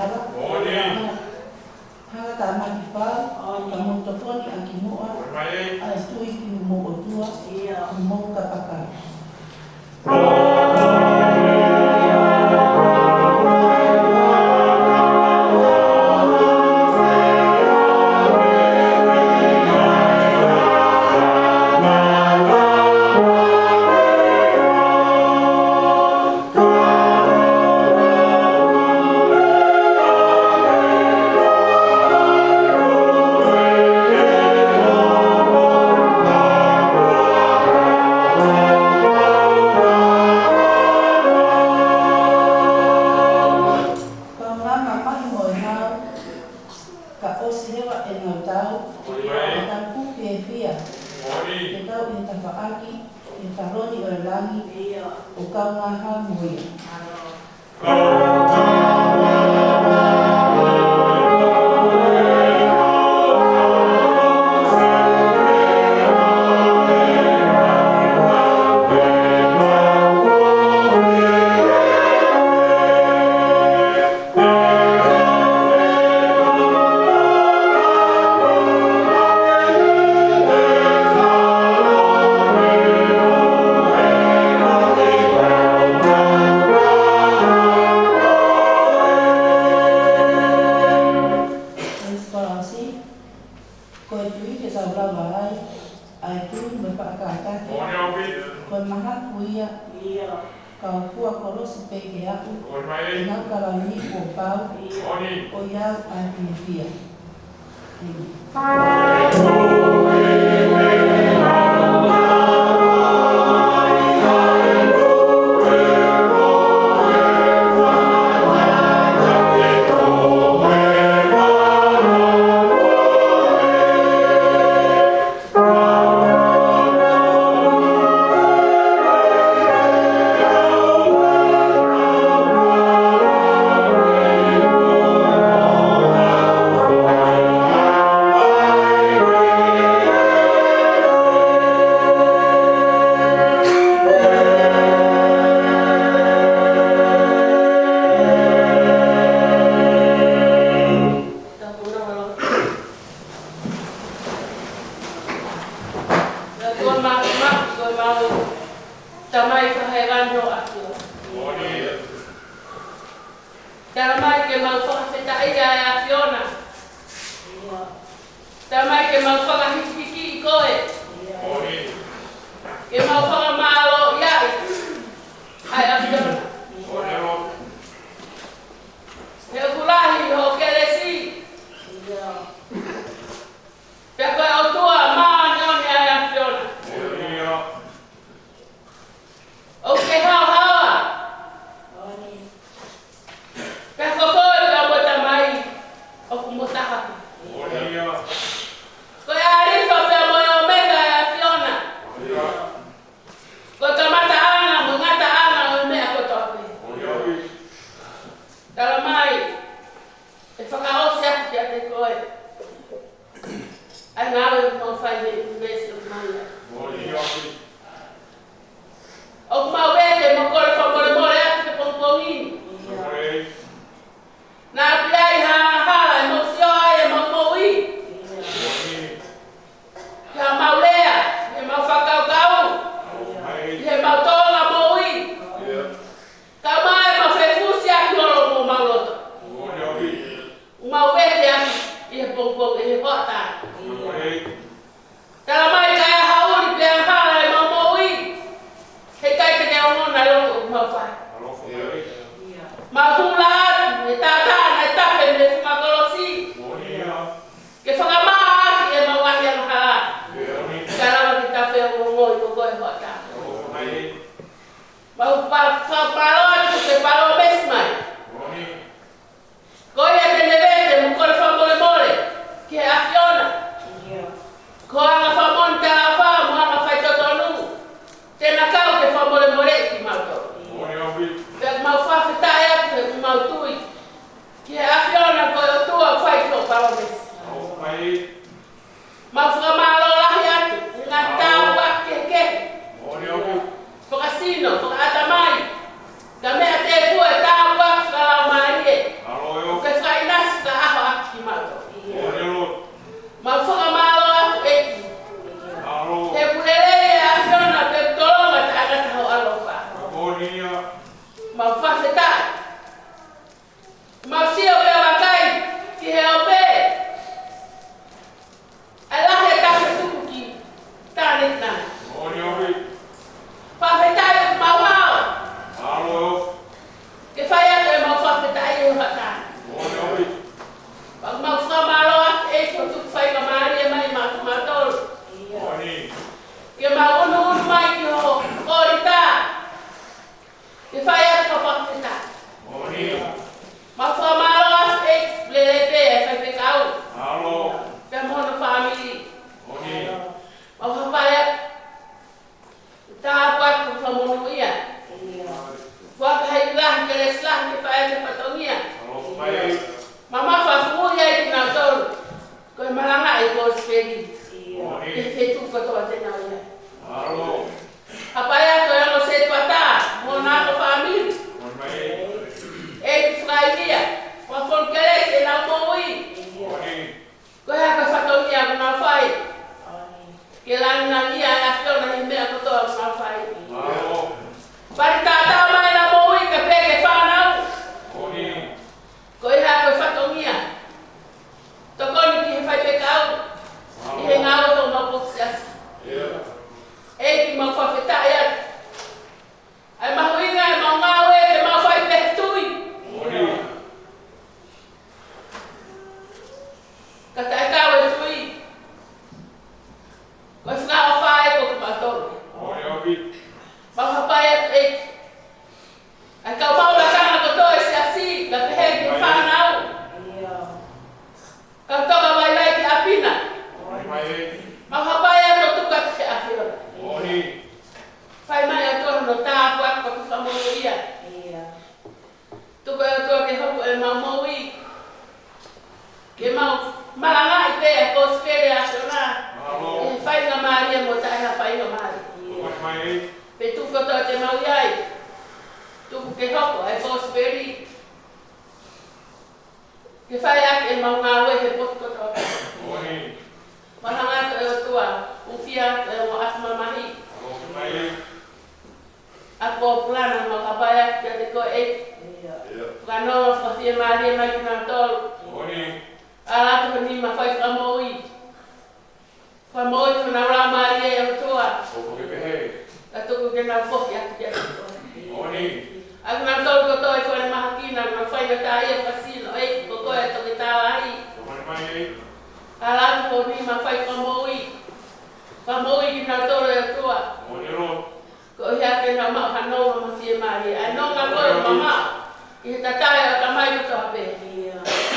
hara. Hara ta maki pau, ka motoponi a ki moa, a tui ki mo o tua, mo ka paka. Goya te ne vete, mu col fa mole mole, che a Fiona Pe tu koto te mau iai. Tu ke hoko e Fosbury. Ke whai ake e mau ngā ue he pot koto. Mahanga to e o tua. Uwhia to e o asma mahi. Ako plana mau kapai ake te ko e. Whanoa whawhia maari e mai kuna tolu. Ala tu ni ma whai whamoi. Whamoi kuna ura maari e o tua. Atuku ke nau whoki ake te ake. Aku nang tolu ko toi ko le mahakina na whai na tai e pasino e ko ko e toki tāwahi. Ala tu ni ma whai whamoi. Whamoi ki nau tolu e o tua. Ko hea ke nau mau hanoa ma whia maari. Ai no ngā koe mama. I he tatai o kamai ko toa pe.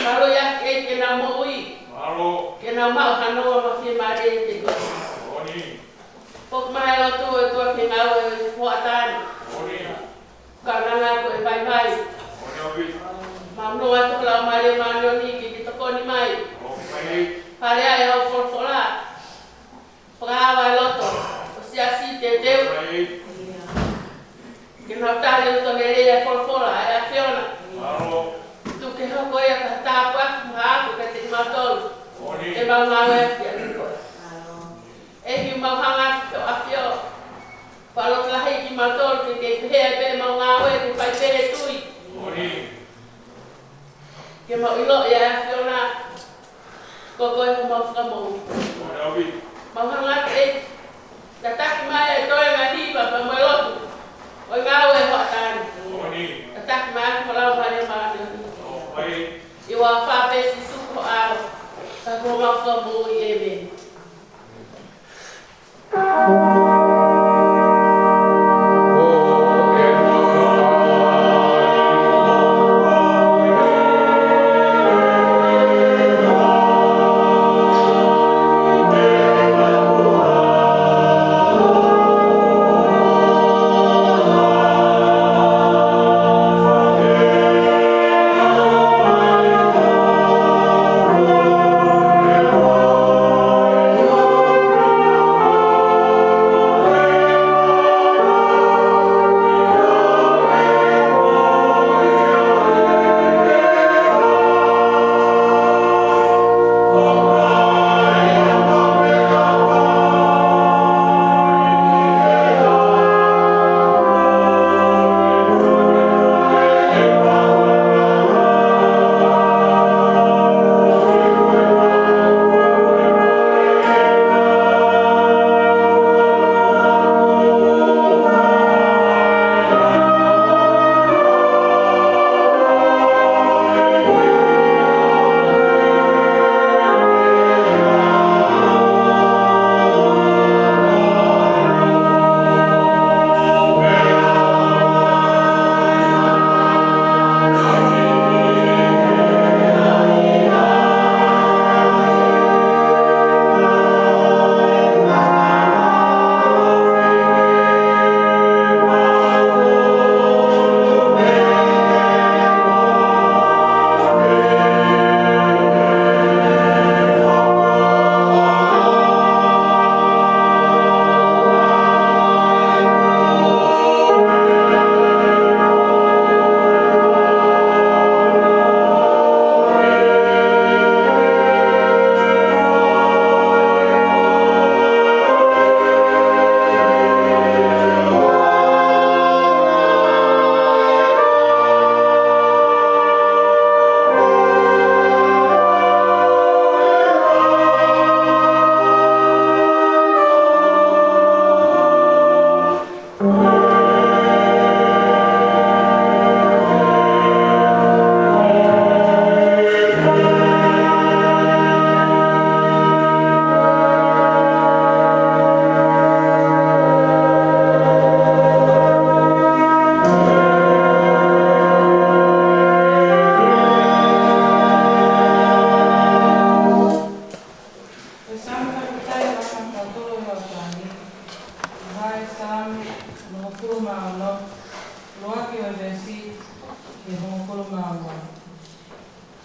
Malo ya ke nau moi. Ke nau mau hanoa ma whia maari e te koe. Pok mai o tua ke ngau e huatani. Kananga ko e vai. Mamno atu la mare mano ni ki to koni mai. Pare ai o forfola. Brava loto. O sia si te deu. Que no tale to le e forfola e a fiona. Tu ke ho ko e ta pa ma ko te matol. E ma ma e ko. E ki ma hanga to a fio. Palo tlahi ki matol ke he be ma nga we ke pai pere tui. Ke ma ilo ya fiona. Ko ko e ma fra mo. Ma hanga e ta tak mai to e ngadi ba pa mo lo. O nga we ho tan. Ta tak mai ko la ba le ma ni. I wa fa pe si su ko a. Ta ko ma fra mo e be.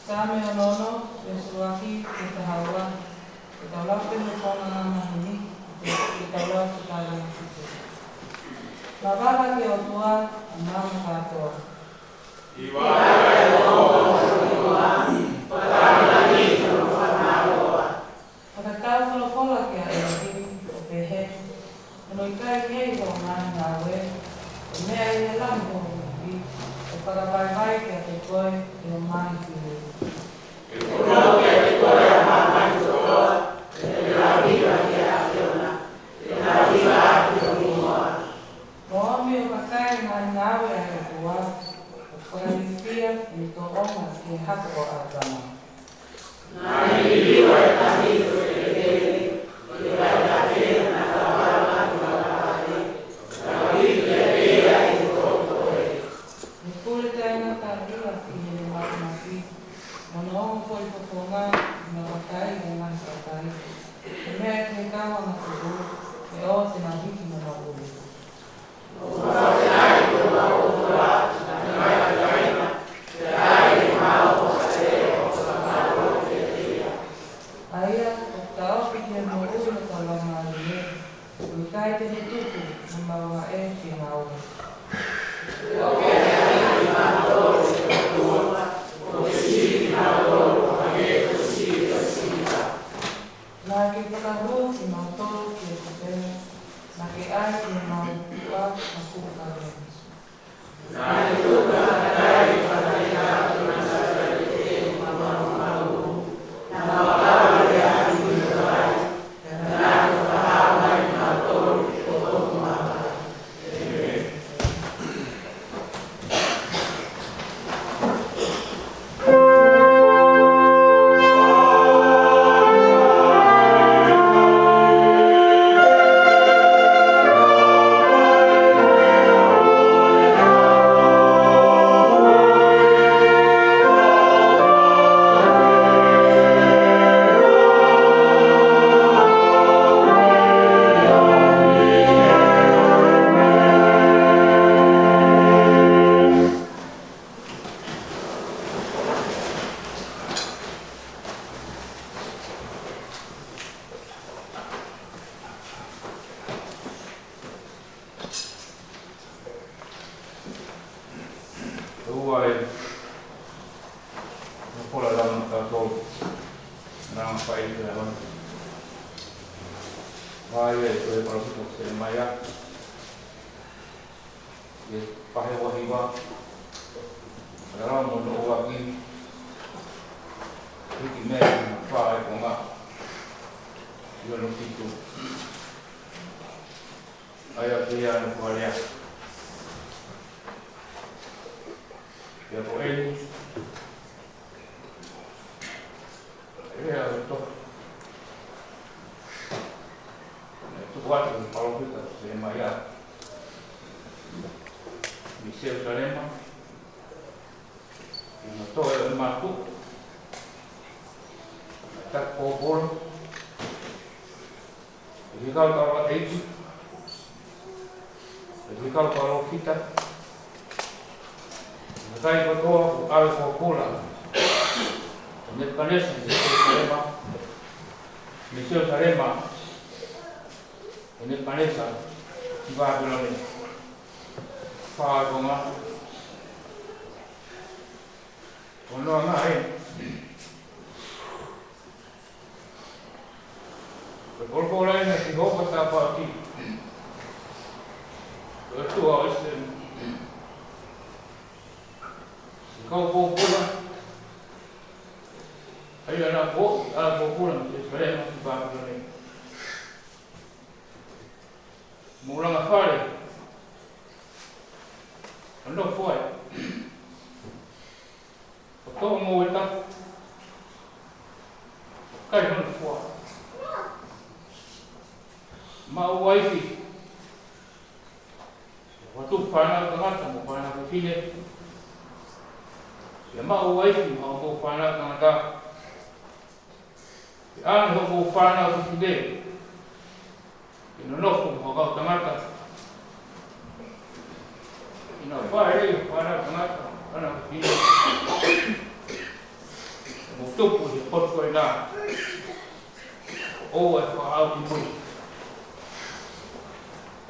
Same onono, Pesuaki, Petahawa, Petawak Penukona Mahini, Petawak Petawak La vaga ki o tua, a mama katoa. Whakatau whalafola ki a ea o pehe, no I kai kei ho ngāni ngā we, o mea I he lam ho ki, o whakawai ki a te koe I o mai ki he. Mo ami o kakai ngāni ngā we a he kua, o whakarifia I tō oma ki hako o atama.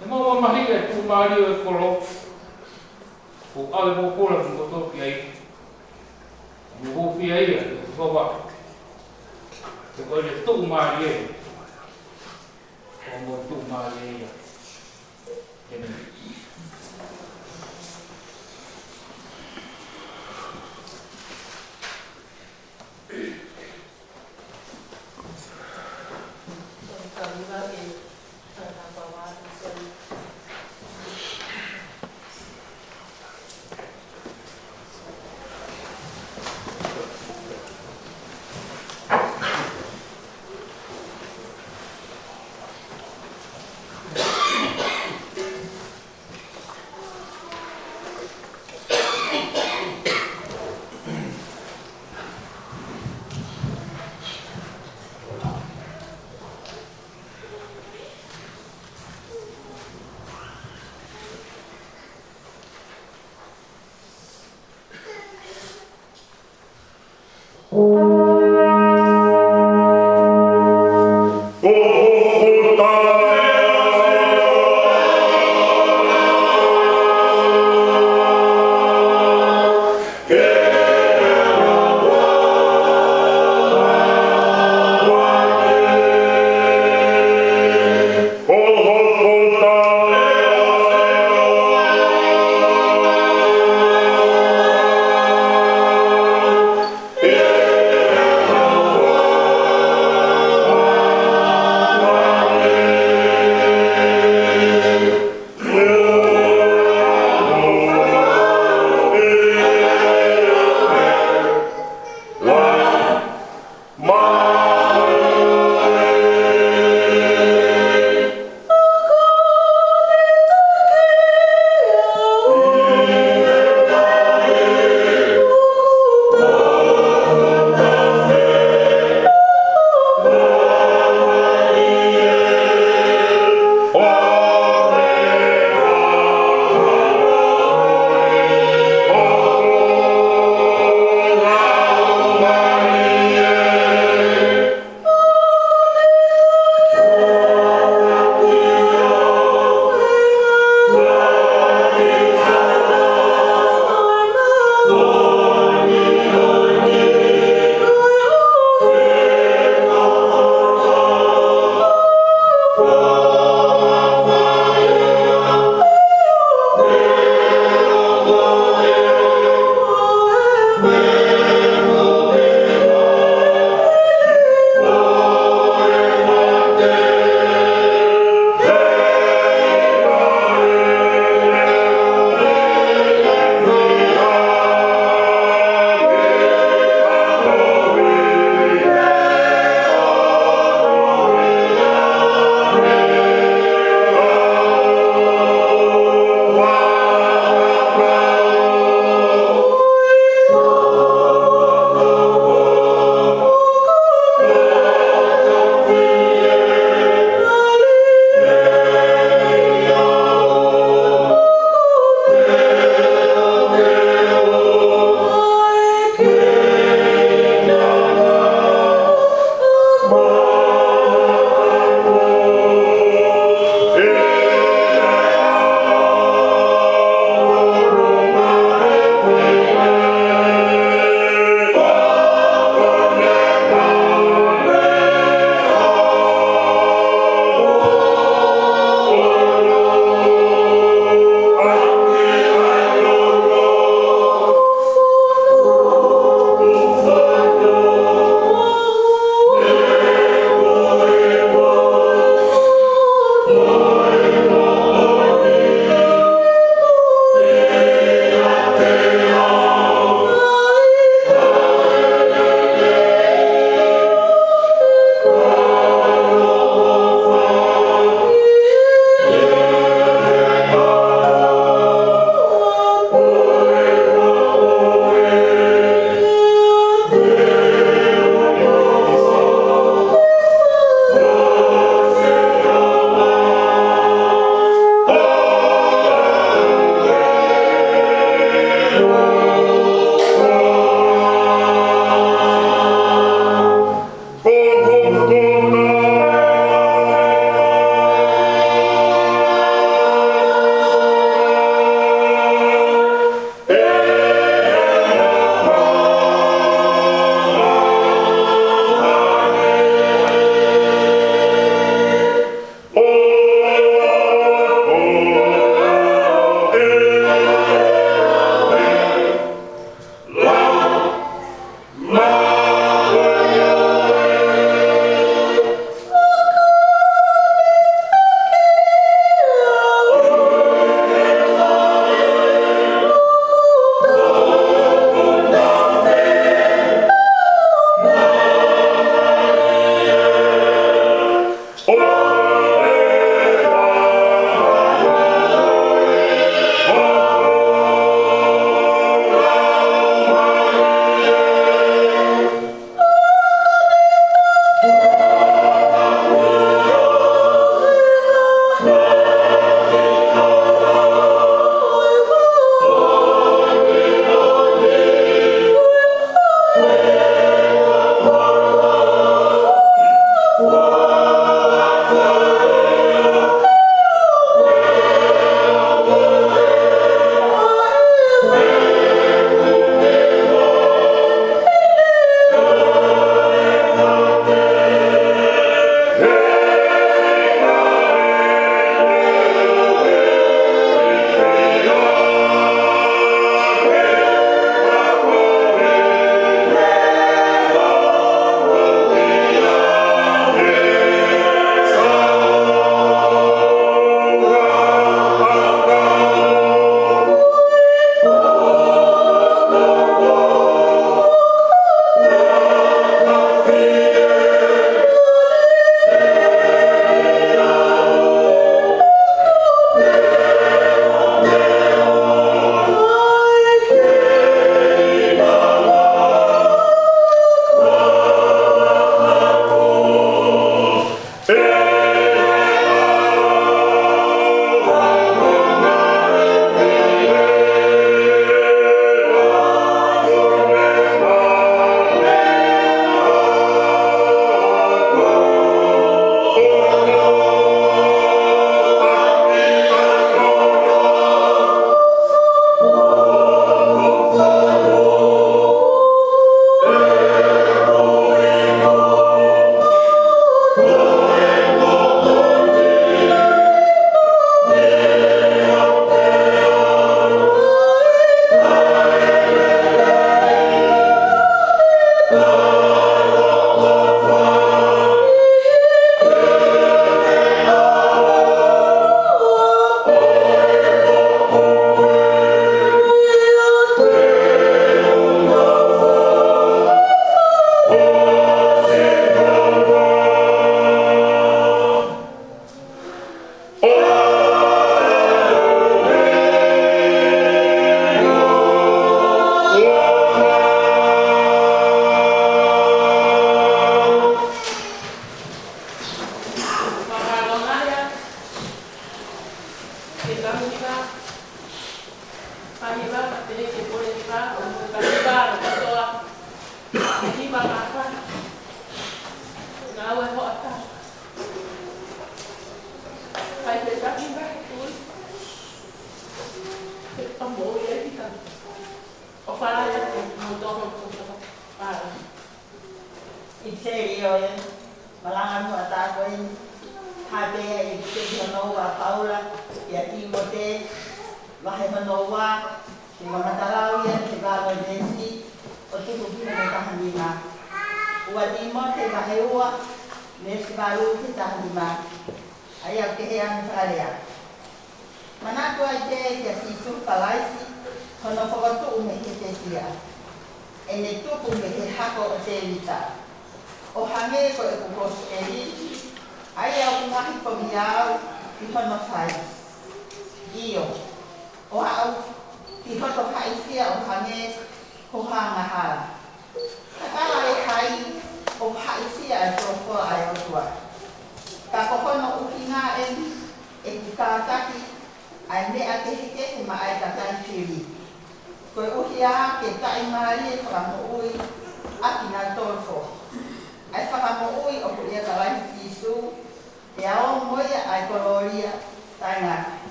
E mau mahi e tu maari o e kolo. O ale mo kola mo to ki ai. Mo ho fi ai e so ba. Te ko le tu maari e. O mo tu maari e. Ene.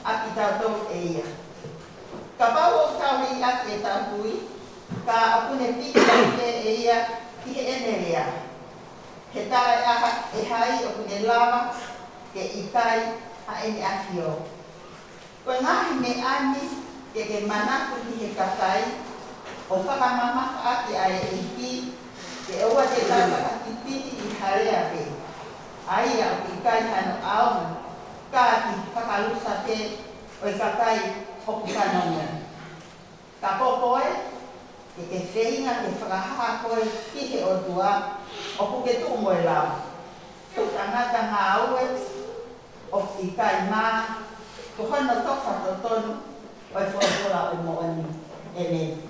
aki tātou e ia. Ka pau o tauri aki e tātui, ka apune pika e ia ki he ene rea. He tara aha e hai o kune lava ke ikai a ene aki o. Koe ngahi me ani ke manaku ki he katai o whakamamaka aki a e iki ke ua te tata aki piti i harea pe. Aia o ki kai hano aoma ka ki whakalusa te o i katai hoku kanonga. Ka popoe ke whenga ke whakahaha koe ki he o tua o puke tu moe lau. Ko tangata ngā aue o ki kai mā ko hono toka to tonu o i whakola o moani ene.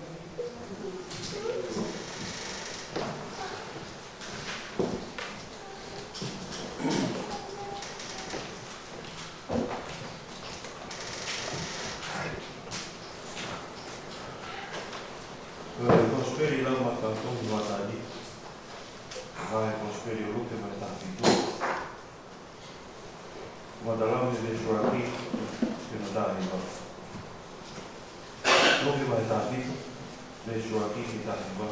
Prosperi la mata tong watadi. Vai prosperi o luke mai tapitu. Madalam de Joaquim que não dá riba. Luke mai tapitu de Joaquim que dá riba.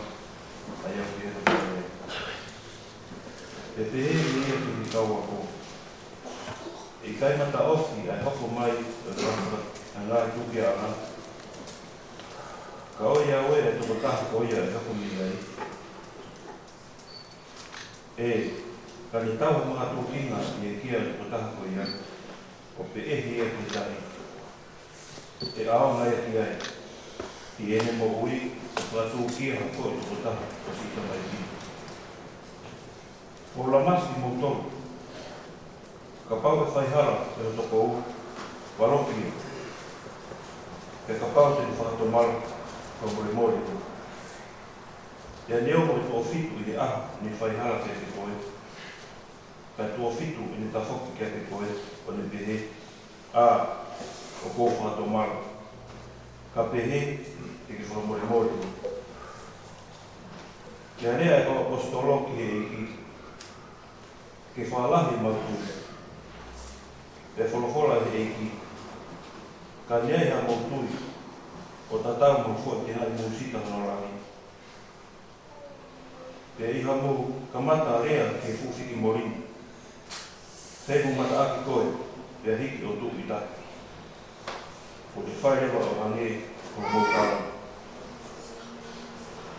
Aí eu quero ver. Pepe ia que kau ako. E kai mata ofi ai hoko mai nga tuki ana. Ka oia oe e toko taha ka oia e hako mirai. E, ka ni tau he maha tūkinga i e kia e toko taha ka oia. O pe ehi e ki tahi. E ao ngai e ki ai. Ki ene mo ui, ka tūkia hako e toko taha ka sita mai ki. O la masi mo tolu. Ka pau e whaihara e o toko u. Waroki. E ka pau te ni whakatomara. Ko mo mori ko. Ya neo mo to fitu i a ni whaihara ke te koe. Ka to fitu i ni tafoki ke te koe o ni pehe a o ko whato mara. Ka pehe e ki wha mori mori ko. Ya rea e ko apostolo ki he iki ke whaalahi mautu. E wholofola he iki ka niai ha mautui o tatau mo fo te hai musika no rangi. Pe iha mo kamata rea ke fufiki morini. Tehu mata aki koe, pe hiki o tu i taki. O te whai rewa o hange o mōkara.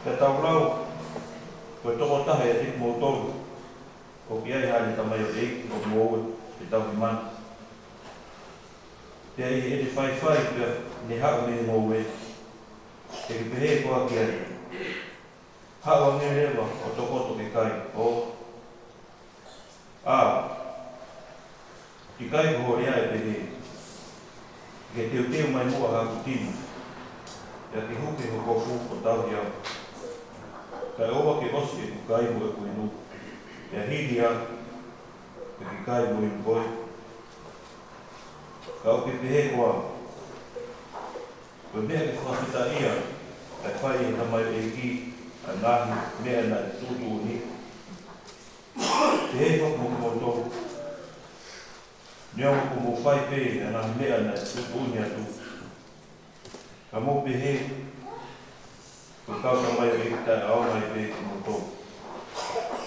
Pe tau lau, koe toko tahe e tik mō tolu, o ki ai hane tamai o eiki o mōue te tau hi mani. Te ai e te whai pe ne hao me mōue. Te ki pehe koa ki ai. Hawa me rewa o tokoto ke kai o. Ki kai ko rea e pehe. Ke teo teo mai mua haku tinu. Ia ki huke ho kofu o tau hiau. Kai owa ke osi e kukai mo e kuinu. Ia hiri a. E ki kai mo in koi. Ka o ke pehe koa. Ko mea ke whakita ia. E whai e tamai e ki. A ngahi mea na tutu ni. Te he whak mo kumo tō. Nea mo kumo whai pe a ngahi mea na tutu ni atu. Ka mo pehe. Ko kau tamai e ki tai ao mai pe kumo tō.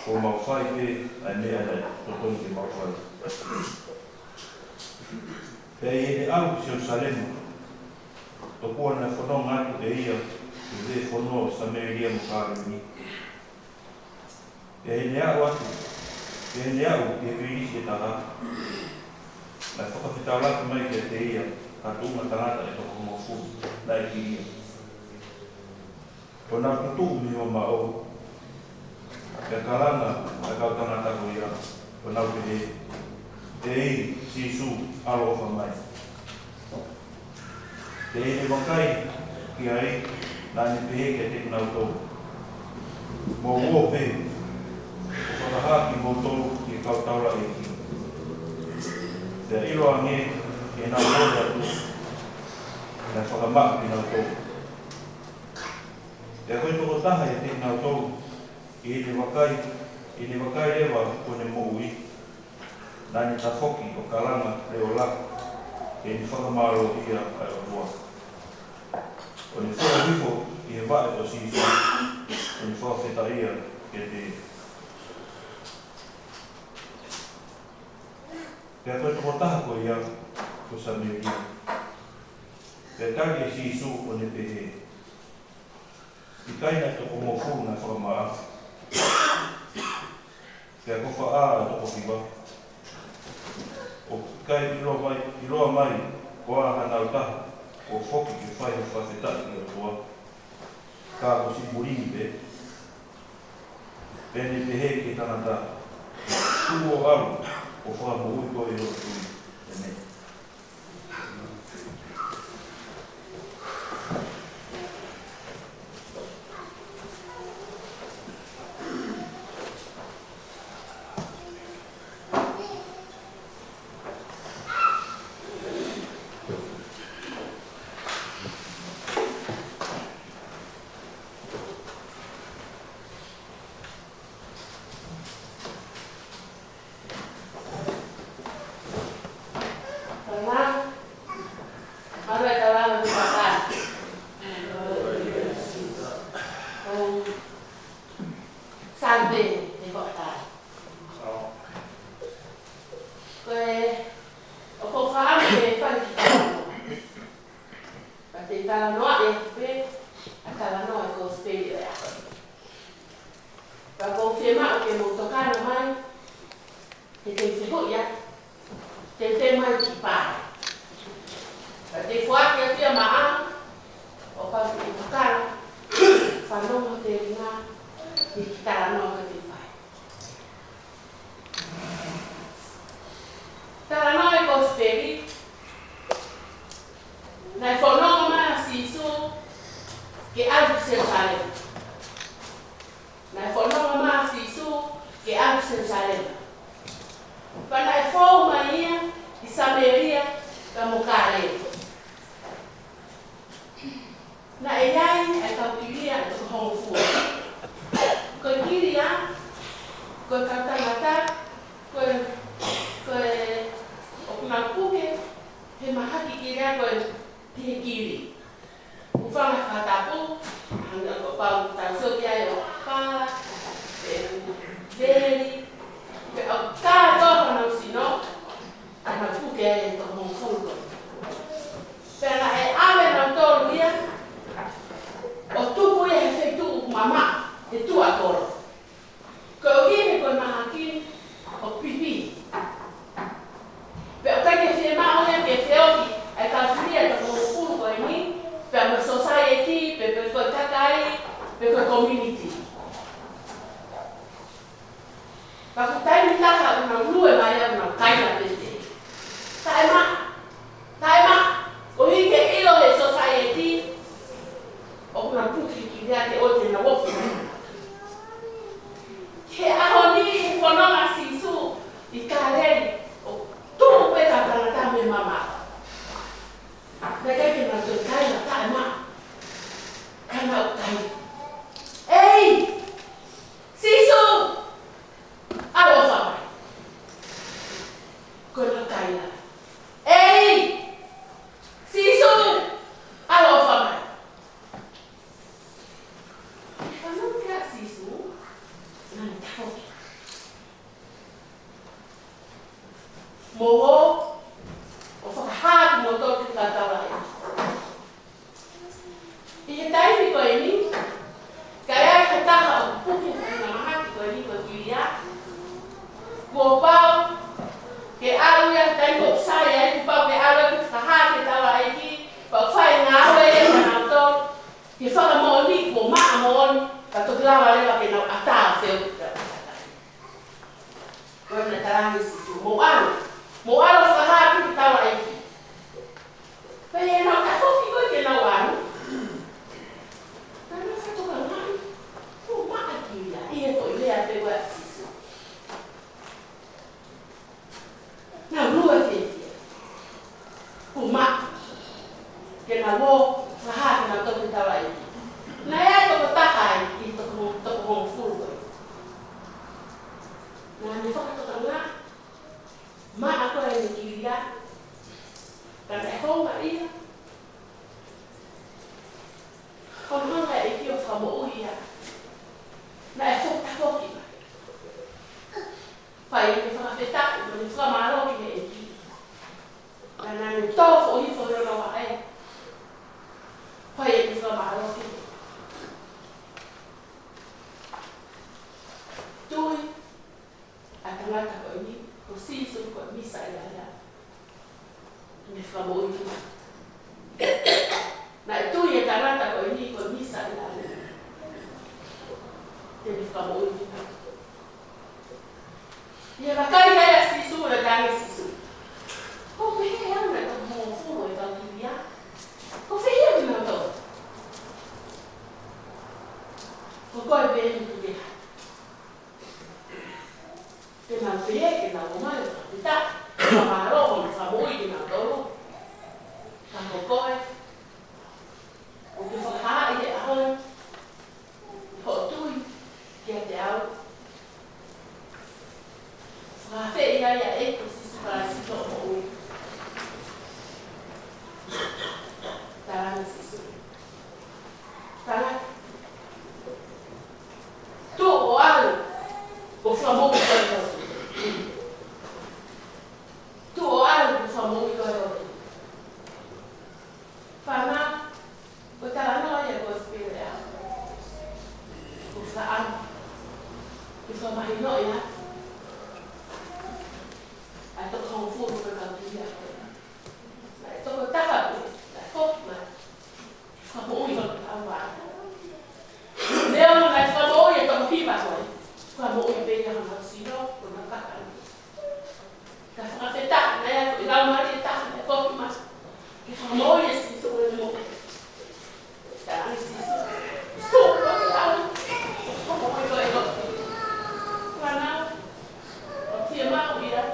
Ko mau whai pe a mea na tutu ni mau whai. Pei e te au si o Salema. Tokua na whanonga atu e ia. Ke te whanua o Samaria mo kārumi. Ke he nea atu. Ke he nea u te whirisi e taha. Nai whakawhitau laki mai ke te ia. Ka tūma tangata e toko mo fu. Nai ki ia. Ko nā kutu mi o ma o. Ke karanga e kau tangata ko ia. Ko nau ke he. Te ei sisu alo ofa mai. Te ei te wakai ki ai. Nani pehe ke te kunau tō. Mō ua pehe. O whakahaki mō tō ki kau taura e ki. Te ilo a nge ke nā mōre atu. Nā whakamak ki nau tō. Te koe toko taha e te kunau tō. I te wakai rewa kone mō ui. Nani ta whoki o karanga reo lak. e ni whakamaro ia ai o tua. O ni whakawhifo i he wae o sisi, o ni whakawheta ia e te. Pea koe toko taha ko ia, ko Samuel ia. Pea tari e sisu o ni pehe. I kaina toko mo funa whakamaa. Pea ko wha toko hiwa. O kai i roa mai, ko a hanau taha, o whoki ki whai ho whawhetaki ki o toa. Ka ko si murini pe. Pene pehe ki tanata. Tuo alu, o whakamu ui ko i o tui. Ene. Kana e honga ia. Honga e ki o whamo uia. Na e whokta whoki mai. Whai e whakawhetaki, ma ni whamaro ki e ki. Nā ni tōwho o hifo reo rawa e. Whai e whamaro ki. Tui, a tangata ko ni, ko sisu ko misa ia ia. Me whamo uia mai. Na e tui e tangata ko ni, ko misa ia ia. Te me whamo uia mai. Ia wakai hea sisu o le tangi sisu. Ko whihe anu e tau mō fumo e tau kiwia. Ko whihe anu e tau. Ko koe pēni tu te hai. Te mau whihe ke nā umai o te ta. Ka maro o ni whamui ki nā toro. Ka ko koe. O te whakaa i e ahoi. Ho tui ki a te au. Whawhe ia ia e ko sisu para sito o ui. Tarana sisu. Tarana. Tō o alu o whamoku koe rote. Tō o alu o whamoku koe rote. Whana, o tarana ia ko spire au. O whaan. I whamahi no ia. I took home food for the year. I took a taha, I thought, I'm only going to come back. Now, I thought, oh, you're going to be back. I'm only being a zero, or not back. That's not the time. I'm not the time. I thought, if I'm always so more. That is so long down. Oh, my God. Now, I'll see a mouth here.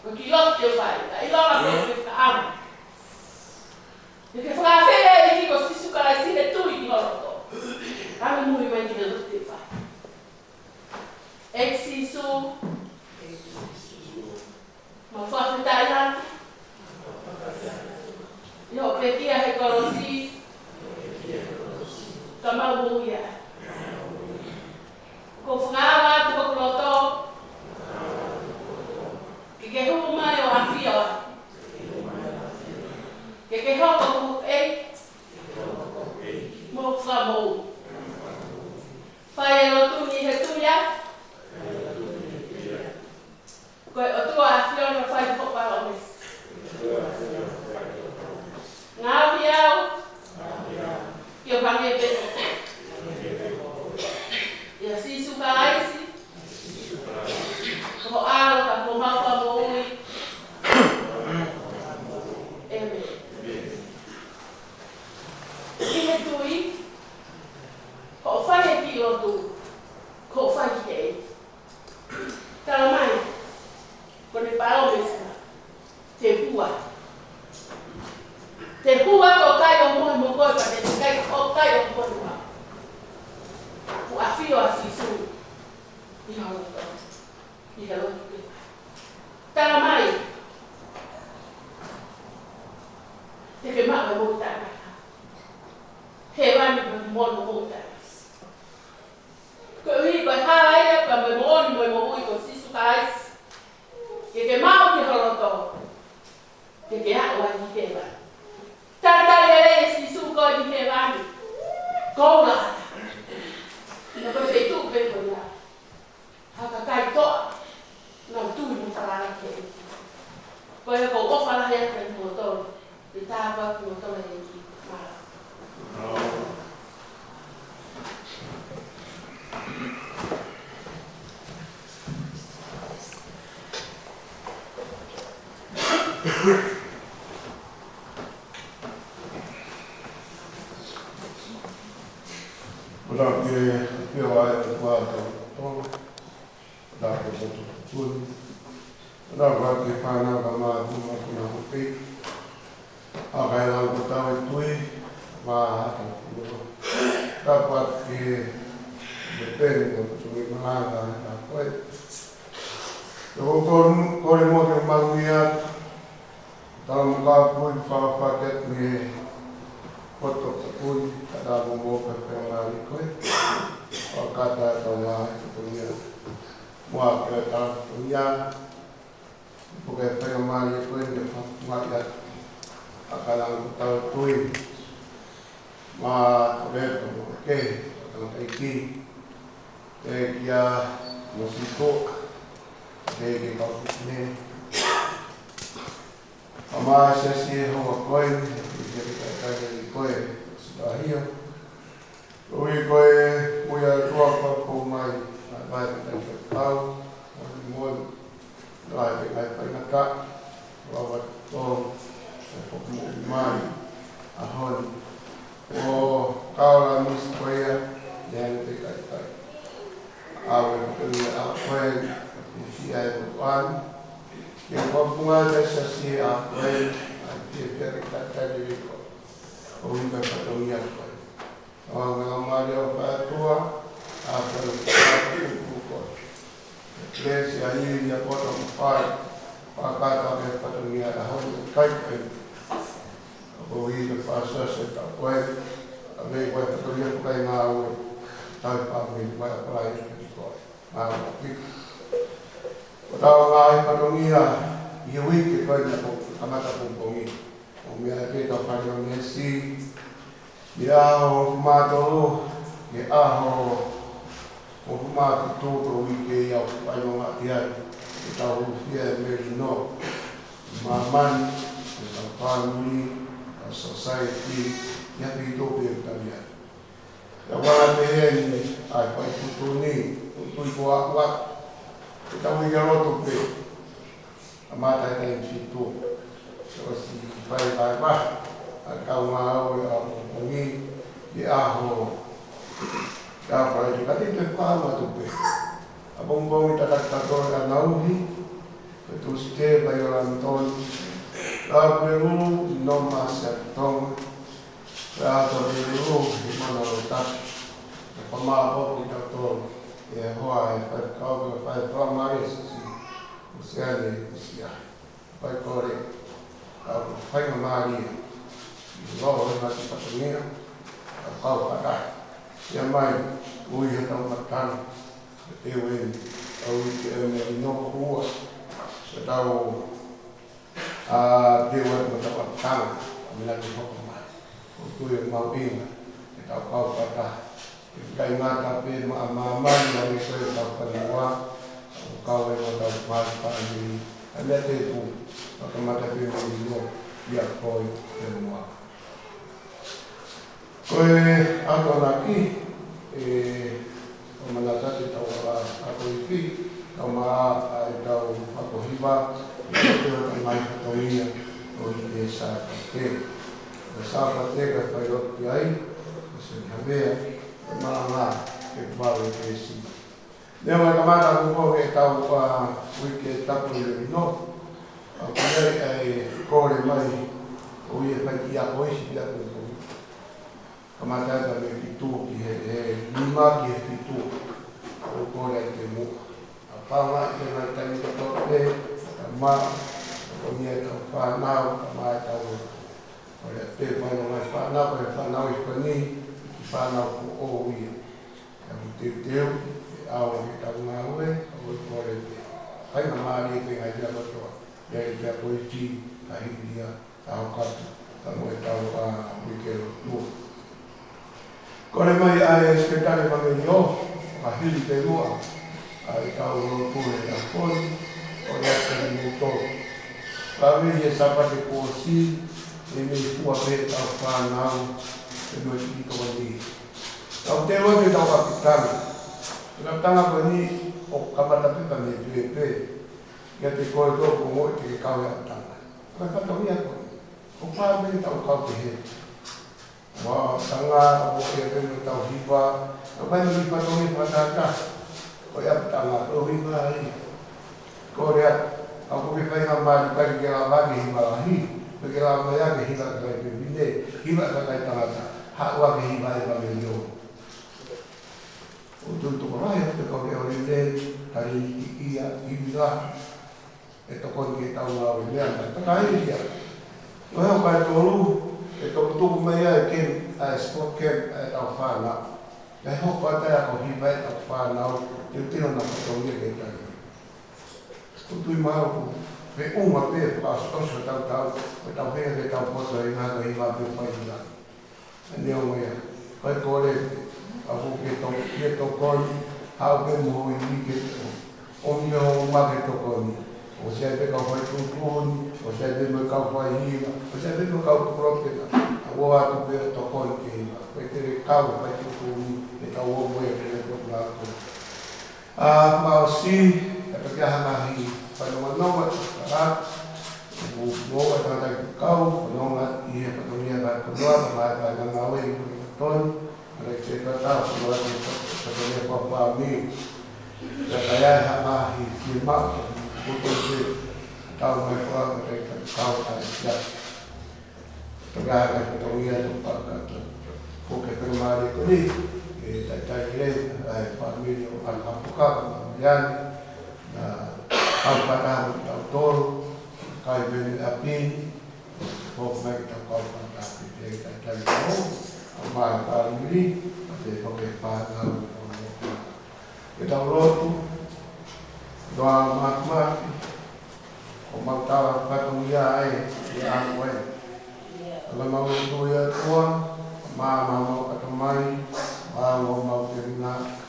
Ko ki lo te vai. Ai lo la ko ka am. Ke fra fe e ki ko sisu ka la sine tu i horo. Kami mui mai ki lo te vai. Exisu. Ma fa fe tai la. Yo pe kia he kolosi. Kama buia. Ko fungava tu ko loto. Que huma eu afio. Que hopo e mo famo. Fai lo tu ni he tu ya. Ko o tu afio no fai po pa o mes. Ngau biao. Yo kami pe. Ya si suka aisi. Ko alo ka ko ma fa mo ui. Eme. Ihe tui. Ko fa he ki o tu. Ko fa ki e. Tala mai. Ko ne pa o mesa. Te hua. Te hua ko kai o mo ko pa te kai ko kai o mo mo. Ku afio asisu. Ia o to. Ia o to. Tala mai. Te ke ma mo ta. He wa ni mo mo ta. Ko hi ko hai ka mo ko sisu kai. Ke ma o ki holo to. Ke ha wa ni ke ba. Tata lele sisu ko di ke ba ni. Ko la. Ina ko fe tu pe ko ya. Haka kai to. Na tu ni fala ke. Ko e ko fala ya ke mo to. Di ta ba ko to le ki. Ora que eu acho quando tô da coisa tudo. Ora que pana kama kuma kuna pe. Agai lang kutaw itui ma dapat que depende do que malanga na coisa. Eu com o modo que maluia tam ka pui fa paket me foto pui kada bombo pe ngali koi o kada toma punya mua ke ta punya porque pe ngali koi de fa ya akalang tau pui ma ver que aqui é que a músico que né a mais se ho coi que que coi está aí o e coi o ia ropa com mais vai ter pau o mo vai para na cá vai to mai a hon o kaula musikoia yang dekat awal kerja apa si ayat Tuhan yang berpunga desa si apa dia dekat tadi itu orang berpatungnya orang ramai orang tua apa bukan desa ini dia potong par pakai pakai patungnya ahon kait Oi de fasa se ta kwai ave kwai ta ria kwai nga o ta pa mi kwai kwai ko ma ki o ta nga pa no mia i wi ki kwai na ko amata ko mi o mi a ke ta pa no mi si ya o ma to ye a ho o ma to to wi ke ya pa no ma dia ta o fie me no ma man ta pa mi society yang hidup yang kalian. Jawab deh ni, apa itu ni, untuk buat kita mengira tu pe, amat ada yang situ. Terus baik apa, kau mau ni dia ho, dapat juga tidak paham tu pe. Abang bang kita tak tahu dan nahu ni, tu ste vai ora ton la pelu no masa ton la to de lu mana ta pa ma bo ki to e hoa e pa ka pa mai si o se sia vai corre a fai mari lo na ti patomia a ka pa ta ya mai ui he tau matana e ue au ke me no ua se tau a te ue mo tau matana a mina ki hoko mai o tui mau inga e tau kau pa ta e kai ngata pe ma mai na me koe tau paniwa o kau e mo tau mari pa ni a mea te pu o ka mata pe mo i no ia koi te mua koe ato na ki o manata te tau ako i pi tau maa e tau ako hiwa e te o mai katoia o i te sāpate o sāpate ka pai roti ai o se hamea o maa e kumaru e te si nea mai kamata kuko e tau wiki e tapu i le no a kune e kore mai o i e pai ki ako isi ki ako kamata ka me pitu ki he lima ki he pitu o kore te mu a pāma i te mai tani kato te ka ma o mia ka whanau ka mai tau o le te mai no mai whanau ka he whanau i pani ki whanau ko o uia ka mu te teo e awa ki tau ngā ue o kore te hai na maari e te ngai tia katoa e te a koe ti ka hiria tau katu ka mo e tau a wikero tua kore mai ai e sketare pangeni o, a hili te lua, a i tau o kure na koni, o rea tani muto. Ka mihi e sapate kōsi, e me tua pe tau whanau, e me ki toa ni. Tau te oi me tau kapitana, e ka tanga koe ni o kamata pipa me tuepe, ia te koe tō ko ngoi te kawe a tanga. Ka katau ia koe, o pā me tau kau te he. Wah, tanga o e te tau hiwa, o pai no hiwa tongi patata, o ia tanga o hiwa ai. Ko rea, a koe pai na mari pai ke la magi hiwa ahi, pe ke la mai ake hiwa ka kai pe vinde, hiwa ka kai tangata, haua ke hiwa e pa me lio. O tu rai te ko ke o rinde, tari ia hiwa, e toko ke tau ngā o lea, taka ai ia. O heo kai tolu, e tōku tōku mai ai ken a sport camp e tau whānau. Kai hoko atai ako hiwa e tau whānau, te tino na patongia ke tani. Ko tui maru, pe unga pe whaasoso tau tau, e tau hea ke tau poto e ngā ka hiwa pe pai hina. E neo mea, kai kore, a huke tō kia tō koni, hau pe muho i wike tō, o me ho wake tō koni. O se te kau whai tūtūni, o se te me kau whai hiwa, o se te me kau tūropena, a woa tu pe to koni ke hiwa. Koe te re kau whai tūtūni, e kau o moe te re tōku nāko. Mao si, e ka kia hana hi, whai nonga nonga, kara, o nonga tātai ku kau, o nonga i he patonia kai kunoa, ka mai kai na ngawe i kuri katoni, a rei te katau, o nonga i patonia kwa wha mi. Ka kai hana hi, ki mao, Kutu se tau mai kua ka rei ka kau a ia. Toka kai patongia to paka ko ke permari ko ni e tai le ai família o apuka ma miani na au pata tau toro kai veni api ko mai ka kau pata pe tai ko o mai família te ko ke pa na o tau rotu doa mak-mak o magtawa patungia ai i ang wai. Alam mau tu ya tua, mau katamai, mau terina.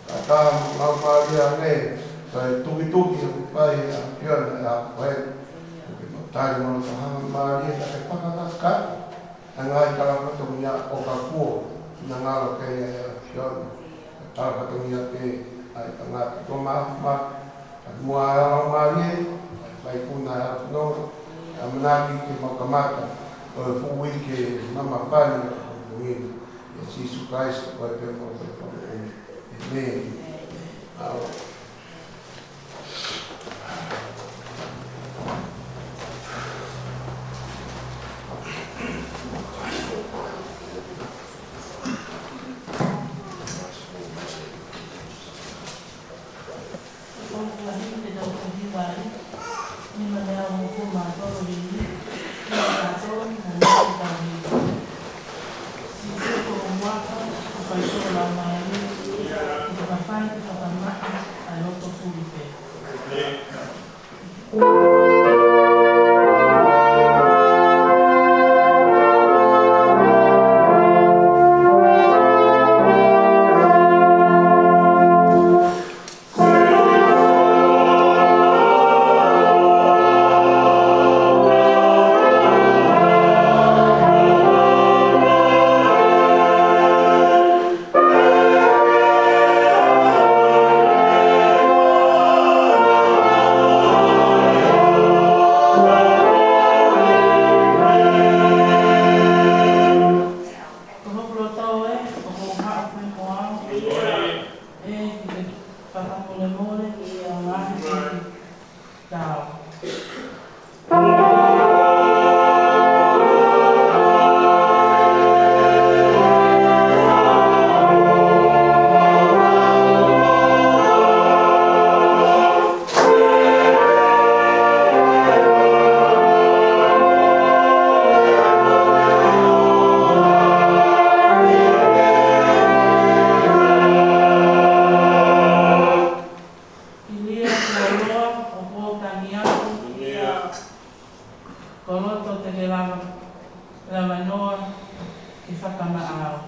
Kata mau paria ne, saya tuki-tuki pai pion ya wai. Tadi mau tahan mari tak pakakak. Angai kalau patungia o kakuo, nangalo kaya pion. Kalau patungia ke ai tengah tu mak mua mari vai puna no amnaki ke makamata o fui ke mama pani o ni si surprise ko te mo ne la manoa ki whakamaao.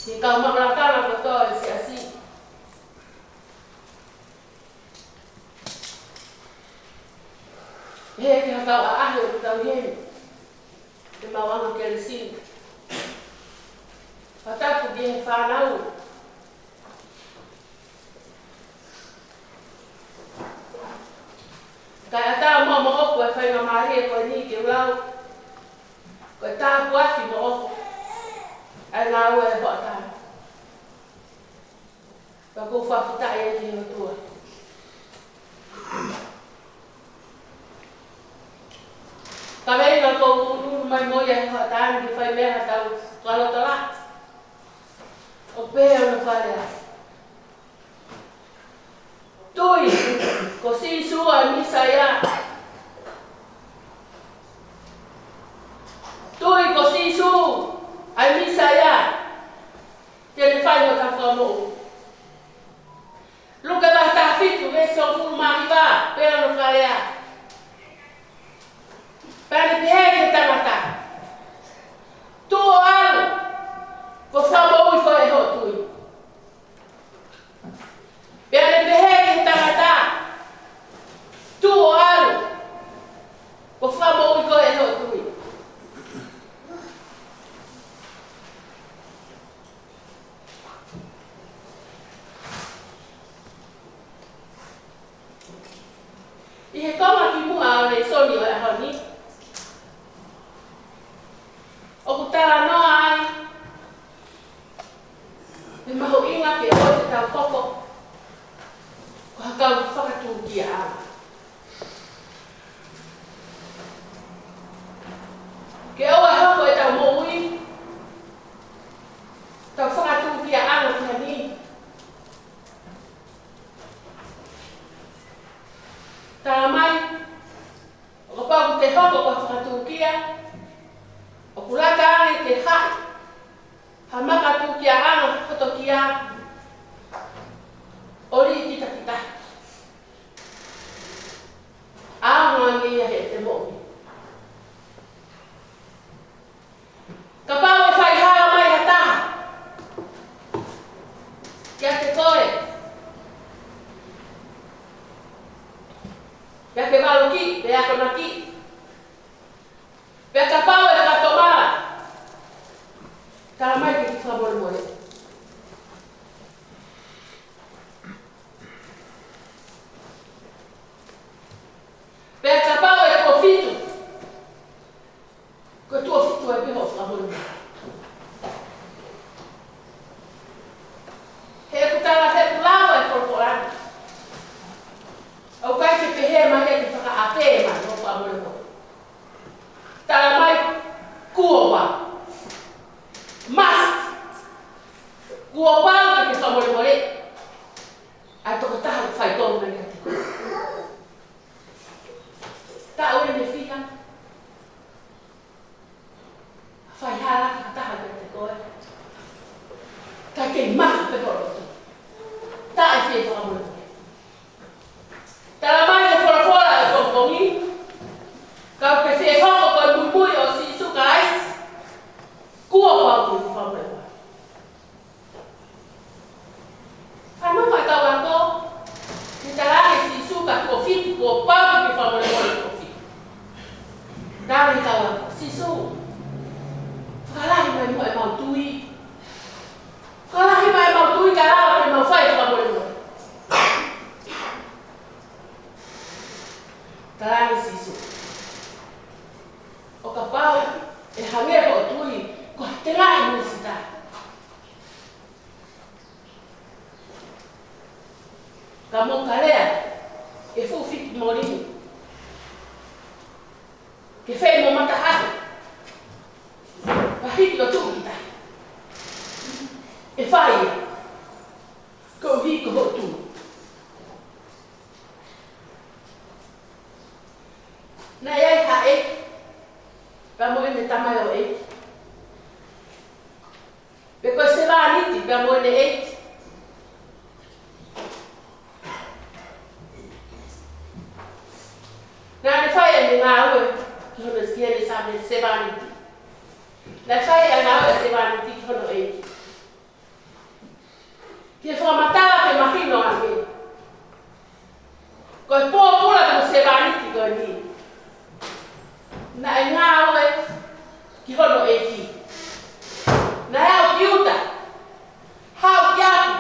Si kau maklakala ko to si asi. Kaya kau ahli tau hen. Te mawang ke sin. Pata ku dia fanau. Kaya ta mo ko fa na mari ko ni ke lau. Ko ta buat ki mo. Ai na we ho ta. Ba ko fa fita ye ni tua. Kami na ko mai mo ya ho ta ni fa me ha ta kalau tala. O pe na fa ya. Tui ko si sua ni saya. Tui ko si su ai mi saya. Dia fai mo ta fa mo. Luka ba ta fitu ve so fu ma ba pe no fa ya. Para de ta mata. Tu al ko fa mo ko e ho tui. Para de ta mata. Tu al ko fa mo ko e ho tui. Ihe kama kimu ale soni wa honi. Okutara no ai. Ni maho inga ke o te tau koko. Ko haka whakatu kia a. Ke o e hoko e tau mo ui. Tau whakatu kia a no kia ni. Tā mai, o pau te hoko ko whakatūkia, o kulaka ane te hai, ha makatūkia ana whakatokia, Pea ke maluki, pea ke maki. Pea ka pau e ka tomara. Kala mai ki whamore moe. Pea ka pau e kua fitu. Ko tua fitu e piho whamore moe. He kutala he kulawa e korporani. Au kai ke pehe ma he te whaka ape ma no whamore moe. Tala mai kua wa. Mas kua pau ke whamore moe. Ai toko taha whai tonu na ni ati. Ta ore me whika. Whai hara ka taha me te koe. Ka ke maha pe koro. Ta e whie whamore moe. Tala mai te whora e kongongi. Ka ke whie hoko koe mumbui o si suka ais. Kua pau ke whamore moe. Whanau mai tau anko. Ni tarare si suka kua whitu kua pau ke whamore moe kua whitu. Rāre tau anko. Si su. Whakalahi mai moe mau tui. Whakalahi mai mau tui ka rāwa ke mau whai whamore moe. Tarare si su. O ka pau e hangero o tui ko te rai musita. Ka mo karea e fufi morini. Ke fei mo mata hatu. Pahiti o tukita. E whai ko hi ko hotu. Na iai hae. Pea mo ene tamai o 8. Pe koe se wāniti, pea mo ene 8. Nā ne whai ane ngā ue, ki hono ki ene sāme se wāniti. Nā whai ane ngā ue se wāniti ki hono 8. Ki e whakamatawa pe mahino ane. Koe pōpura ko se wāniti koe ni. Na e ngā ue ki hono e ki. Na e au ki uta. Hau ki api.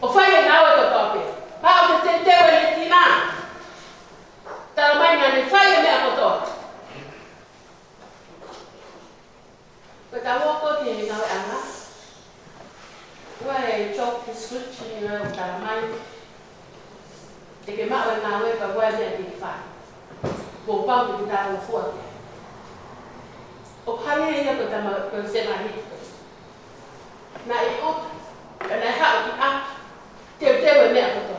O whai e ngā ue to pape. Hau te tenteo e ne tina. Tala mai ngā ne whai e mea kotoa. Koe ta woko ki e ngā ue anga. Ua e chok ki scripture ni ngā ue tala mai. Te ke mao e ngā ue ka ua e mea ki whai. Ko pau ki tā o fuate. O kare ia ko tama ko se mari. Na e o na ha o ki a te e mea ko to.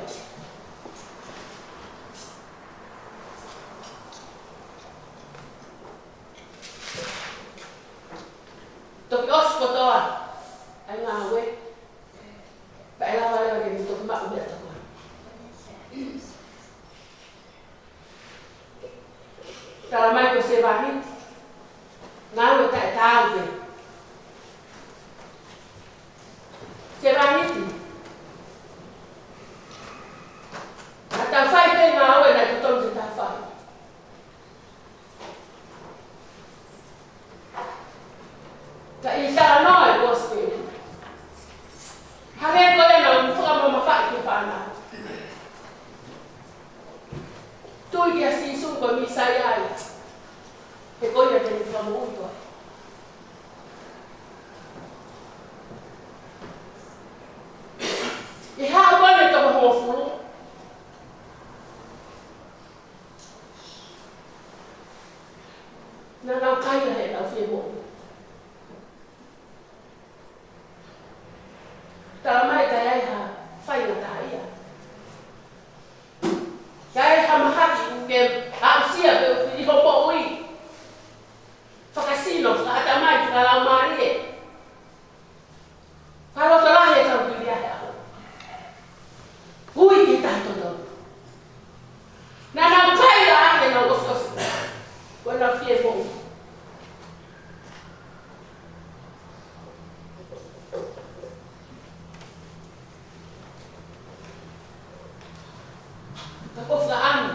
To ki os ko to a. Ai nga we. Pa ela wale ke to ma o mea to. Tala mai ko se wāniti. Ngā ue tae tāu te. Se wāniti. A tau whai te ngā ue nai kutonu te tau whai. Ka i tala noa e gospel. Hare koe na whakamama whai ki whanau. Tui ki a sisu ko misai ai. He koia te ni whamu utoa. I hao kone ka maho furu. Na nau kaia he nau whie mo. Tala mai tai ai ha whai na tā ia. Kai hamahaki ke ausia pe i hopo ui. Whakasino, whakatamai, whakalaumari e. Whakalotorahi e tau kiri ahe aho. Ui ki tātou tau. Nā nau kaira ake nau oskosi. Koe nau whie mo. Ka kofka anu.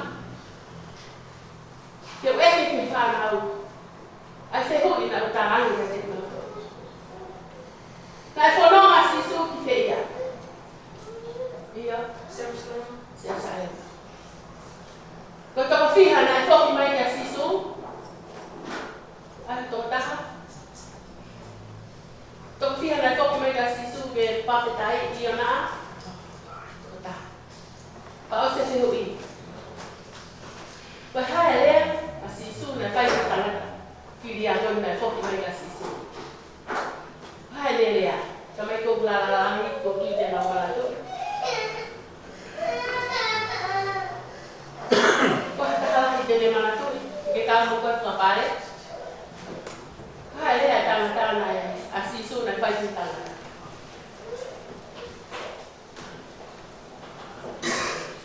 Iya, siap saya. Kau tahu fiha na foki mai ya sisu. Ano to taha? Tahu fiha na foki mai ya sisu ke papetai iya na. Ta. Pao se hui. Bahaya le asisu na fai tangan. Kiri yang na foki mai ya sisu. Bahaya le ya. Sampai kau belalai kau kita nak malah tu. Kau tak kalah di mana tu? Kita muka tu apa le? Hai le tangan ayah asisu nak bagi tangan.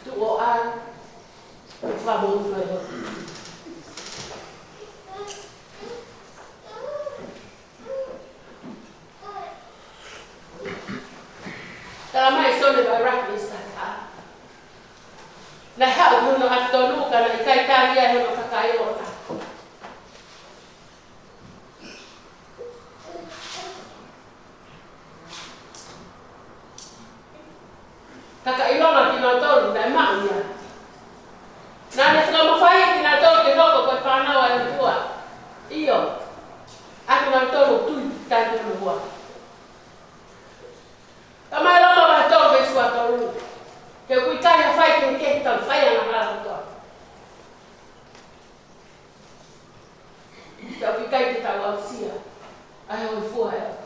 Tu orang faham tu le. Dalam hal itu lebih berat misalnya. Nah, hal itu nak tolong kerana ikai karya yang nak kaya orang. Kakak ilong nak kita tolong, dah maknya. Nada selama faham kita tolong kita kau berfana orang tua. Iyo, aku nak tolong tu tadi orang tua. Kamai lama bah tolong besuatu orang. Kau ikai yang faham kita faham yang orang tua. Kau ikai kita wasia, ayah ufua.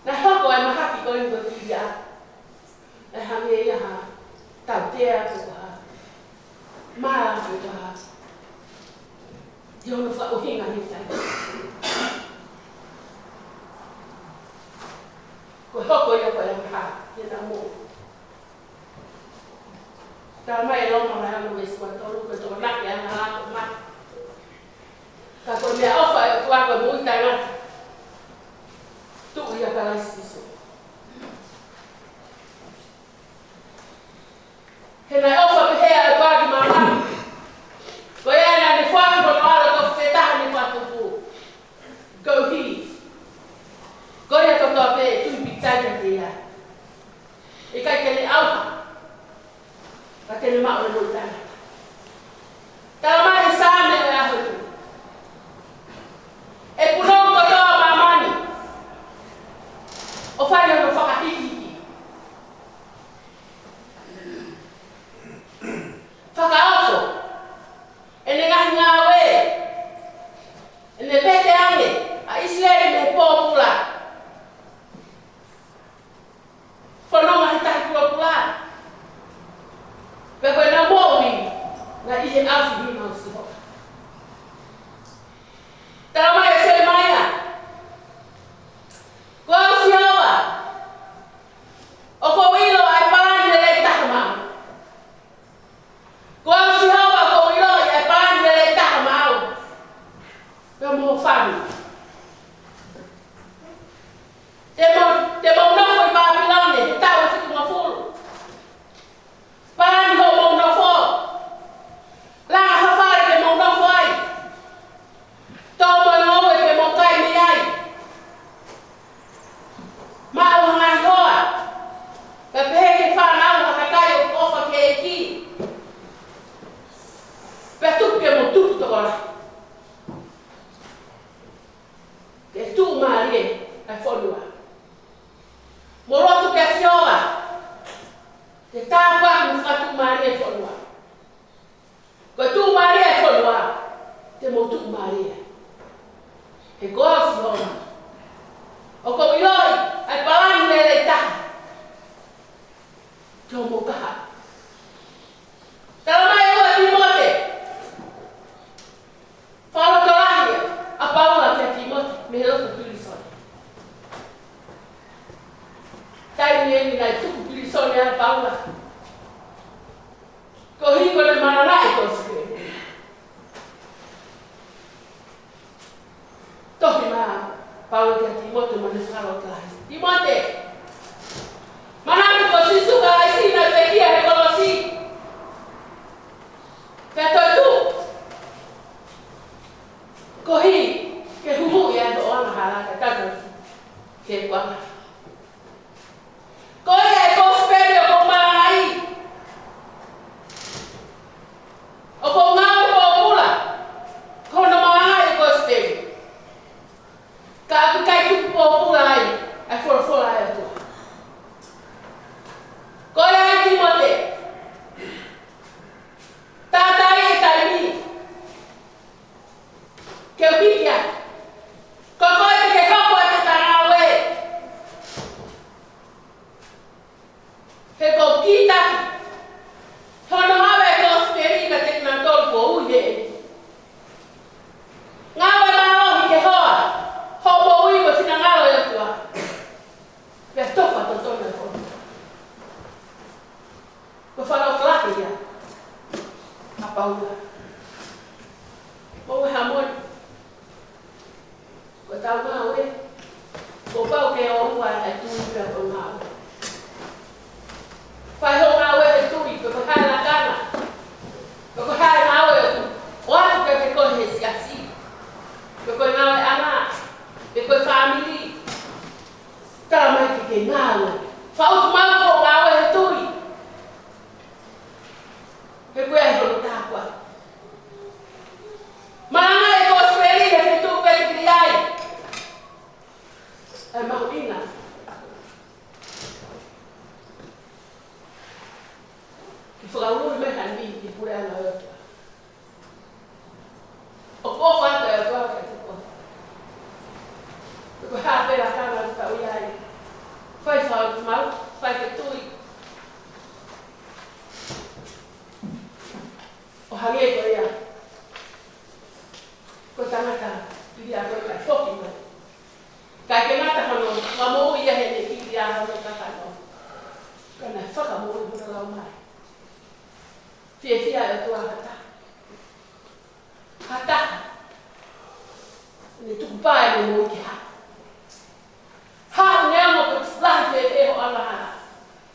Nah, kau yang mahaki kau yang bertiga, nah kami yang tak dia tu, malah tu, jangan lupa uhingan itu. Kau yang mahak, dia tak mau. Kalau mai long malah yang nulis buat orang kau nak yang nak mak. Kalau dia offer, kau akan buat tangan. Tu ia kalau sisu. Hendak offer behaya bagi mama. Kau yang ada faham kalau kau fetah ni waktu tu. Kau hi. Kau yang kau tahu apa tu bicara dia. Ikai kene awak. Kata mak orang tanah. Kalau mai sama dengan aku. Pulau kau tahu mama ni. Ofanya no fakatiki. Fakaoso. Ene ngawe. Ene pete ane. A Israel me popular. Fono mahita popular. Bebe na mowi. Na iye afi di mausibo. Tama ya semaya. Kau siapa? Kau wilo ay paran nilai tahma. Kau siapa? Kau wilo ay paran nilai tahma. Kau mau faham? Temo nak kau Babylon ni, tahu sih kau ngaful. Paran kau mau ngaful. Lang hafal temo nak fai. Tahu mau temo kai miai. Mau hangan doa, tapi faham aku kakai offer keki. Betul ke mutu tu orang. Itu mari, follow. Moro tu kesiora. Kita apa mufatu mari follow. Betul mari follow. Temu tu mari. Egos orang. Kau iloi, ay palan nilai tah. Jomo kaha. Kalau mai awak Timote. Falo terakhir, apa awak ke Timote? Melo tulisan. Saya ni nilai tu tulisan yang apa awak. Kau hidup di mana nak kau sekarang? Toh di mana? Paulo dia Timote menyesal telah. Timote, mana kau sisu kalau isi nak pergi ada kolosi. Kata tu, kau hi, kehuhu yang orang mahala kata tu, kekuatan. Kau mau, whai ke tui. O hange ko ia. Ko tangata, ili a koe kai whoki mai. Kai ke mata hano, wa mo ia he ne ili a hano kakano. Kana whaka mo i hura lau mai. Fia e tua hata. Hata. Ni tuku pae mo ki ha. Ha nea mo pe lahi te ho ala ha.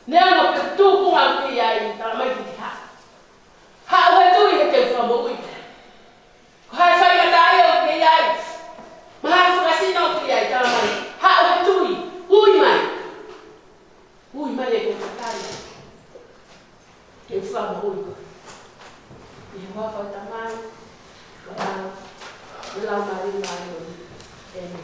Nea mo pe tuku ang ki ai ta mai ki ha. Ha o he tui he te wha mo ui. Ko hai whai ata ai o ki ai. Ma hai whakasina o ki ai ta mai. Ha o he tui. Ui mai. Ui mai e ko tatai. Te wha mo ui. I hoa whai ta mai. Lau mari mari ene.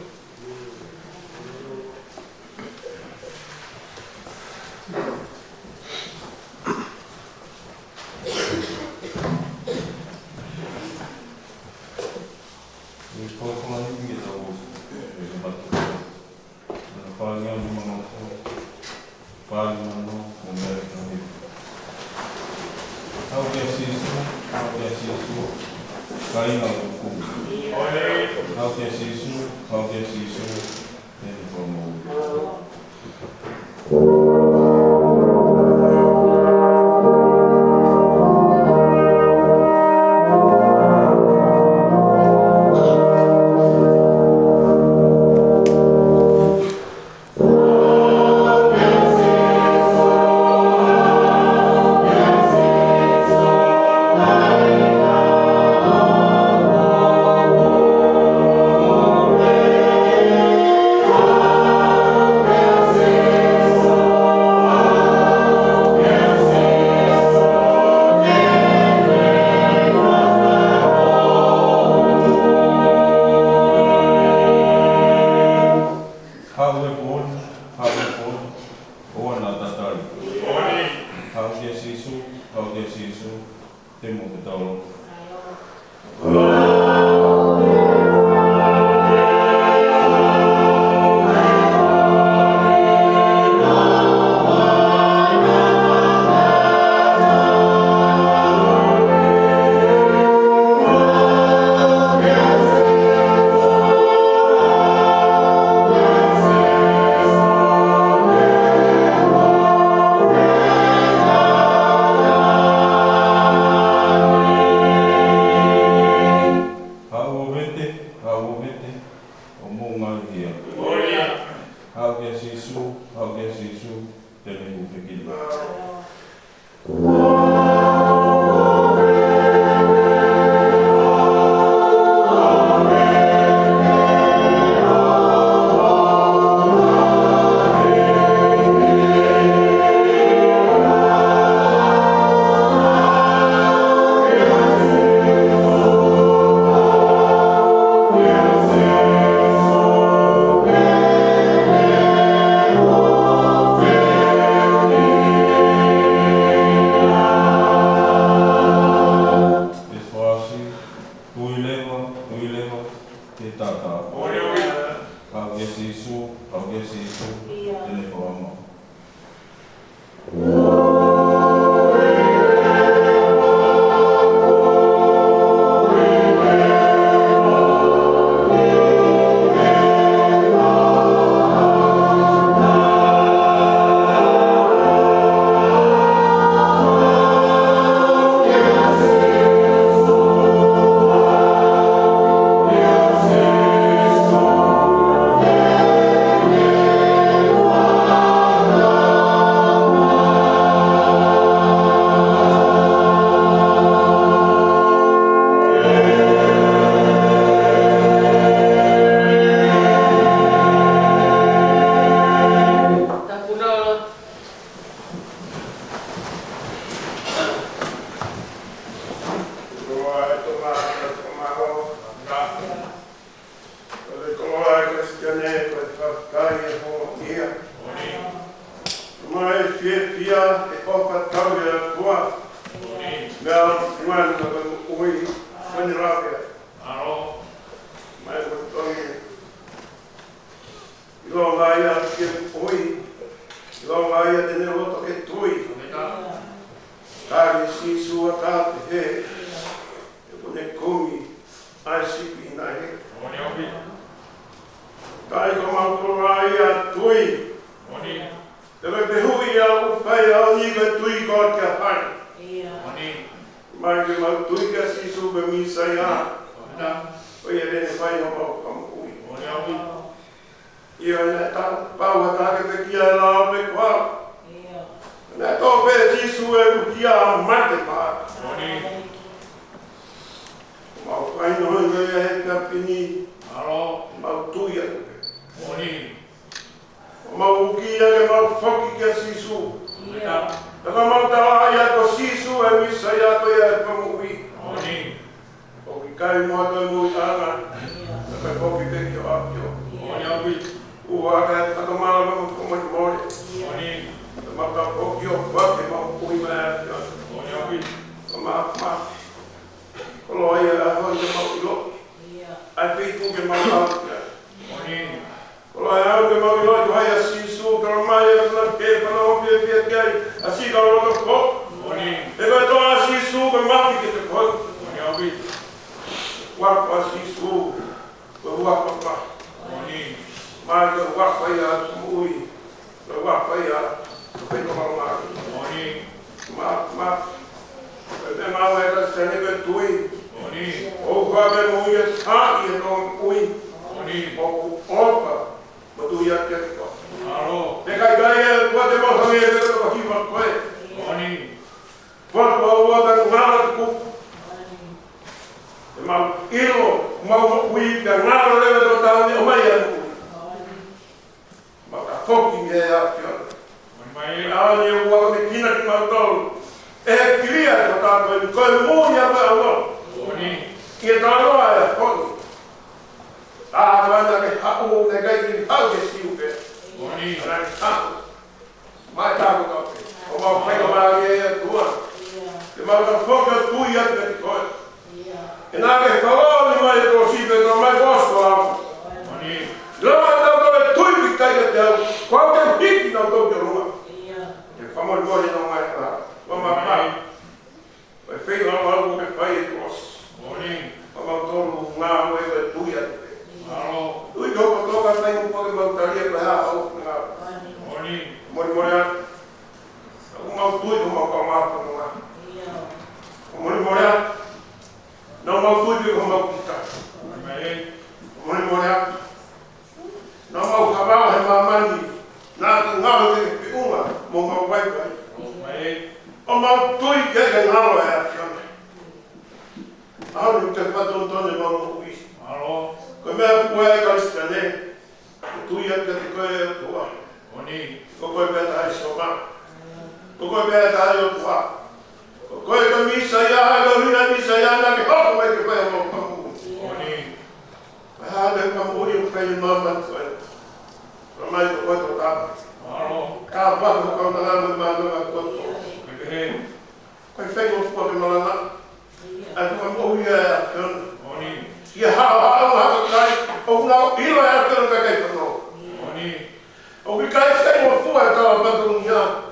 Lo mai a tene roto ke tui. Kari si sua ta te he. E pune kumi ai sipi na he. Tai ko mau ai a tui. Te me pehui a upai a ni ka tui ko ka hai. Mai ke mau tui ka si su be mi sa ya. O ia rene pai o mau kamu ui. Ia na ta pau ta ke te kia la me kwa. Na to pe si su e kia mate pa. Mau pai no e ka pini. Mau tui a mau kia ke mau foki ke si su. Taka mau tawa ia ko si su e mi sa ya ko ia kamu ui. O ki kai mo to mo tanga. Taka foki te ki a kio. Ua ka taka mala mo ko mo mo. Ma ka foki o wa ke mo ui ma kio. Ma ko ia a ho te mo ilo. Ai pe tu ke mo ta. Ko ia ke mo ilo ko ia si su ka mai na ke pa no pe ke asi ka ro ko. E ba to asi su ka ma ki te ko. Wa pa si su. Wa pa. Mai ko wa pa ia ui. Wa pa ia. Pe ko ma. Ma. E ma wa ka se ne be tui. O ka be mo ia ta ia no ui. O pa. Ma tu ia ke ko. Te kai kai ko te mo ha me ko ki ma ko. Wa ka ngala ku. Mau ilo mau ui ka ngalo le do ta ni o mai anu mau ka foki e a pio mai a ni o wa ni kina ki mau tol e kria do ta ko mo ya ba o ki ta no a ko ta ba na ke ha o ne ga ki ha ke si u ke ra ta mai ta ko o mau pe ko ma ye tua ke mau ka foki tu ya ke ko e nā ke kaloni mai ko sipe no mai bosko au. Lama tau tau e tui pikai ka te au. Kau te hiki nau tau ke runga. E whamori mori no mai ka. Wama pai. Pai whei lau au ke pai e kos. Wama tolu ngā ue ko e tui atu te. Tui koko toka sai un poke mau taria ko hea au ngā. Mori atu. Aku mau tui ko mau kau maa kono ngā. Mori atu. Não mau fui com mau kita. Mori mori. Não mau cabal he mamani. Na ngalo te piuma mo mau vai vai. O mau tui ke ngalo é aqui. Ao te pato tone mau ui. Ko me ko e kalistane. Tui e te ko e tua. Ko ko be ta soba. Ko be ta yo tua. Ko e misa ya lo hina misa ya na ke ho mai ke pa mo pamu. Ha de pa mo yo pa yo mama ko. Mai ko to ta. Ka pa ko na na ma no ko to. Ko fe mo ko ke mala na. A ko mo ya kon. Ya ha kai o na ilo ya ko ka kai no. O ki kai fe mo fu a ta pa to nya.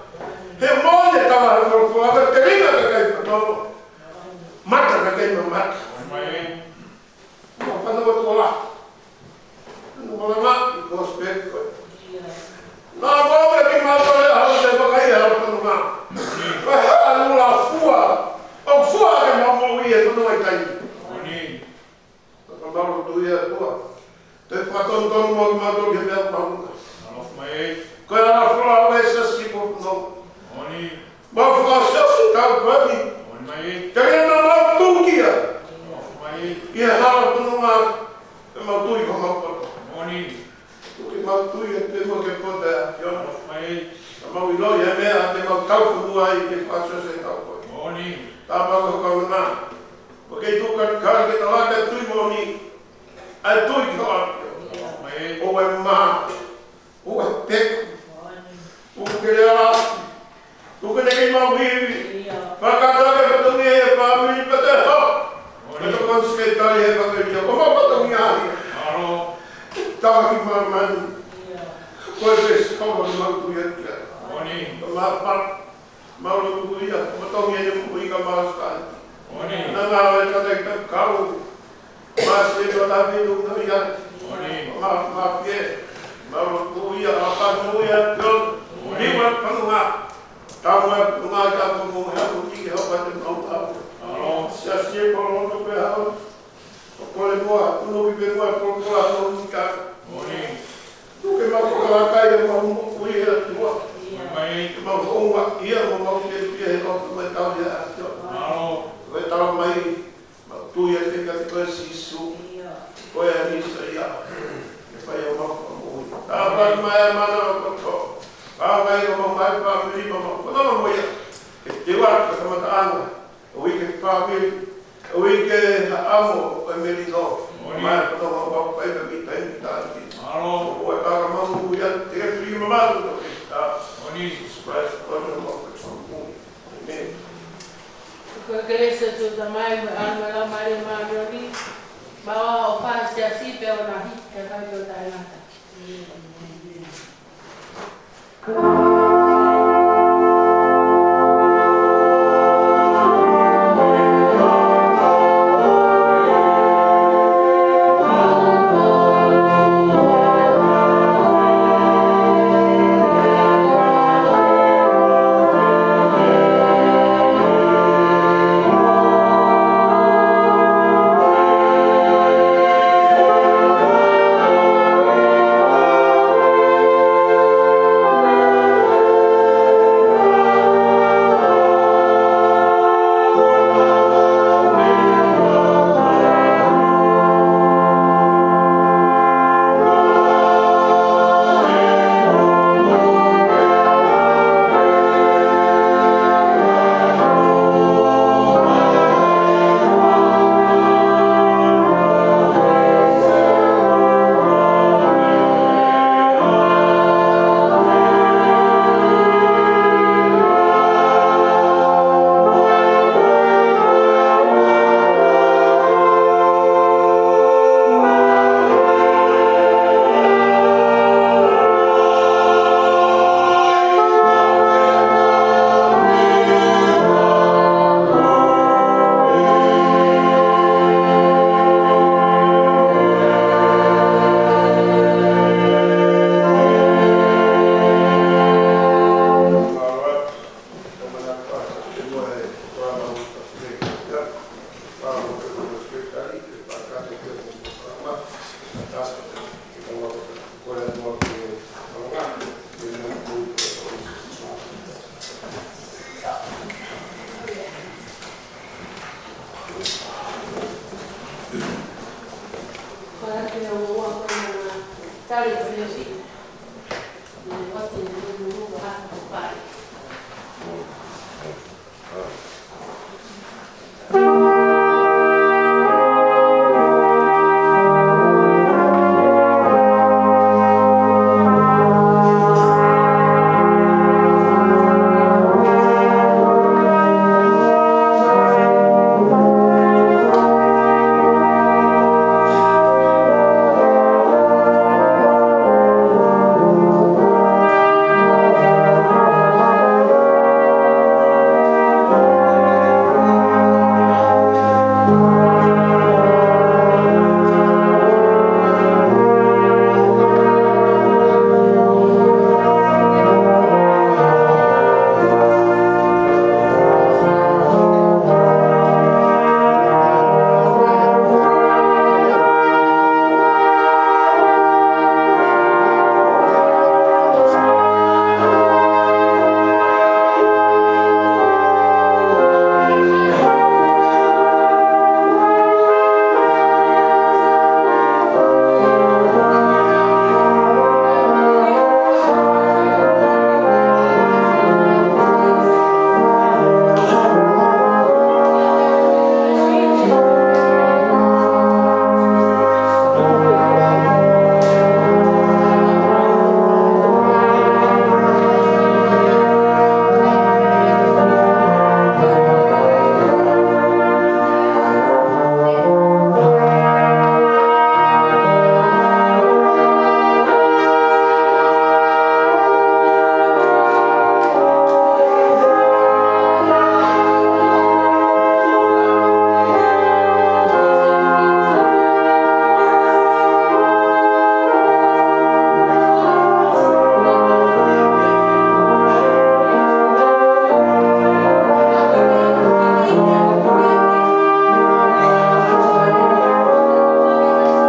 He mole tava no fogo, que liga que cai no. Mata que cai no mata. Não, quando eu vou lá. Não vou lá, não espero. Não, vou ver que mal olha, a gente vai cair, ela não vai. Vai lá fua. O fua que não morria, tu não vai cair. Quando tu ia tua. Te paton ton mo ma que bel pa. Quando ela falou essas tipo não. Mau fukasya sudah bagi. Jangan nama Turkia. Ia harap menunggu. Mau tui kau mau apa? Tui mau tui yang mau ke kota. Mau ilo ya me ate mau kau kedua ini pasal saya kau. Apa kau mana? Begitu kan kalau kita lakukan tui mau ni, tui kau. Oh emma, oh pek, oh kerja. Tu que nem mau vive. Para cada vez que tu me para mim para ho. Eu tô com secretária para que eu como para tu me aí. Tá aqui mamãe. Pois é, como não tu ia. Mauro kuia, matongi ni kuika mauskan. Nanga wala ka kau. Mas ni ko tabi lu ngia. Ma pie. Mauro kuia apa kuia kau. Lima pangwa. Tawa nga ka mo ha ko ki ha pa te mau ta. Sia sia ko lo no pe ha. Ko le mo no bi be mo ko no ka. Tu ke ma ko ka ka ya mo kuia tu. Mau ngomong iya mau dia kalau mai tahu dia vai tahu mai tu ya tinggal ke sisu kau yang ni saya supaya mau apa mai mana kau mai mau mai family mau kau mau ya dewa sama tahu weekend family weekend amo family lo mai kau mau apa yang kita ini tadi kau mau ya tiga lima malam Ko igreja tu também ano ela Maria Maria bawa opa se assim pe ona hit ka ka yo ta na